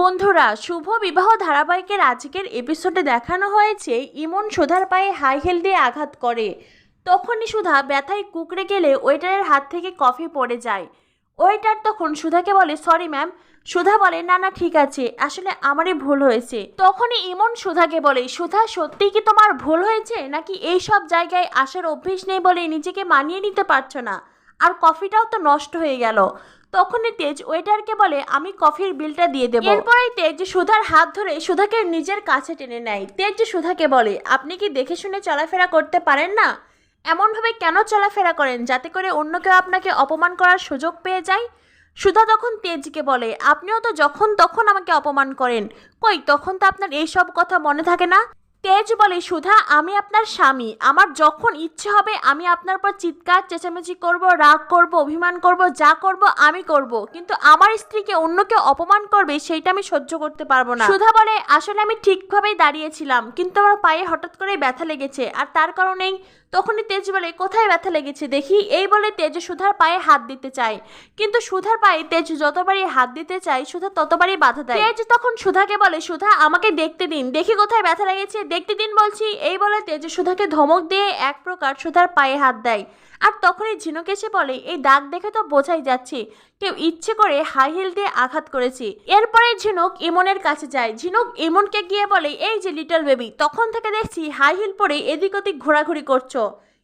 বন্ধুরা, শুভ বিবাহ ধারাবাহিকের আজকের এপিসোডে দেখানো হয়েছে ইমন সুধার পায়ে হাই হিল দিয়ে আঘাত করে। তখনই সুধা ব্যথায় কুঁকড়ে গেলে ওয়েটারের হাত থেকে কফি পড়ে যায়। ওয়েটার তখন সুধাকে বলে, সরি ম্যাম। সুধা বলে, না না ঠিক আছে, আসলে আমারই ভুল হয়েছে। তখনই ইমন সুধাকে বলে, সুধা সত্যিই কি তোমার ভুল হয়েছে, নাকি এই সব জায়গায় আসার অভ্যেস নেই বলে নিজেকে মানিয়ে নিতে পারছো না? আর কফিটাও তো নষ্ট হয়ে গেল। তখনই তেজ ওয়েটারকে বলে, আমি কফির বিলটা দিয়ে দেবো। এরপরেই তেজ সুধার হাত ধরে সুধাকে নিজের কাছে টেনে নেয়। তেজ সুধাকে বলে, আপনি কি দেখে শুনে চলাফেরা করতে পারেন না? এমনভাবে কেন চলাফেরা করেন যাতে করে অন্য কেউ আপনাকে অপমান করার সুযোগ পেয়ে যায়? সুধা তখন তেজকে বলে, আপনিও তো যখন তখন আমাকে অপমান করেন, কই তখন তো আপনার এইসব কথা মনে থাকে না? তেজ বলে, সুধা আমি আপনার স্বামী, আমার যখন ইচ্ছে হবে আমি আপনার উপর চিৎকার চেঁচামেচি করব, রাগ করব, অভিমান করব, যা করব আমি করব, কিন্তু আমার স্ত্রীকে অন্য কেউ অপমান করবে সেইটা আমি সহ্য করতে পারবো না। সুধা বলে, আসলে আমি ঠিকভাবেই দাঁড়িয়েছিলাম, কিন্তু আমার পায়ে হঠাৎ করে ব্যথা লেগেছে, আর তার কারণেই। তখনই তেজ বলে, কোথায় ব্যথা লেগেছে দেখি। এই বলে তেজ সুধার পায়ে হাত দিতে চায়, কিন্তু সুধার পায়ে তেজ যতবারই হাত দিতে চায় সুধা ততবারই বাধা দেয়। তেজ তখন সুধাকে বলে, সুধা আমাকে দেখতে দিন, দেখি কোথায় ব্যথা লেগেছে, দেখতে দিন বলছি। এই বলে তেজ সুধাকে ধমক দিয়ে এক প্রকার সুধার পায়ে হাত দেয়। আর তখনই ঝিনুক এসে বলে, এই দাগ দেখে তো বোঝাই যাচ্ছে কেউ ইচ্ছে করে হাই হিল দিয়ে আঘাত করেছে। এরপরে ঝিনুক ইমনের কাছে যায়। ঝিনুক ইমনকে গিয়ে বলে, এই যে লিটল বেবি, তখন থেকে দেখছি হাই হিল পরে এদিক ওদিক ঘোরাঘুরি করছো।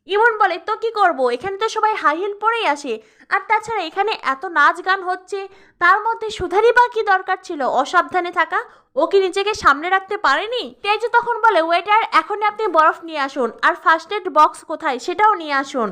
ইমন বলে, তো কি করব, এখানে তো সবাই হাই হিল পরেই আসে, আর তাছাড়া এখানে এত নাচ গান হচ্ছে, তার মধ্যে সুধারই বা কি দরকার ছিল অসাবধানে থাকা? ও কি নিজেকে সামনে রাখতে পারেনি? তেজ তখন বলে, ওয়েটার এখনই আপনি বরফ নিয়ে আসুন, আর ফার্স্ট এড বক্স কোথায় সেটাও নিয়ে আসুন।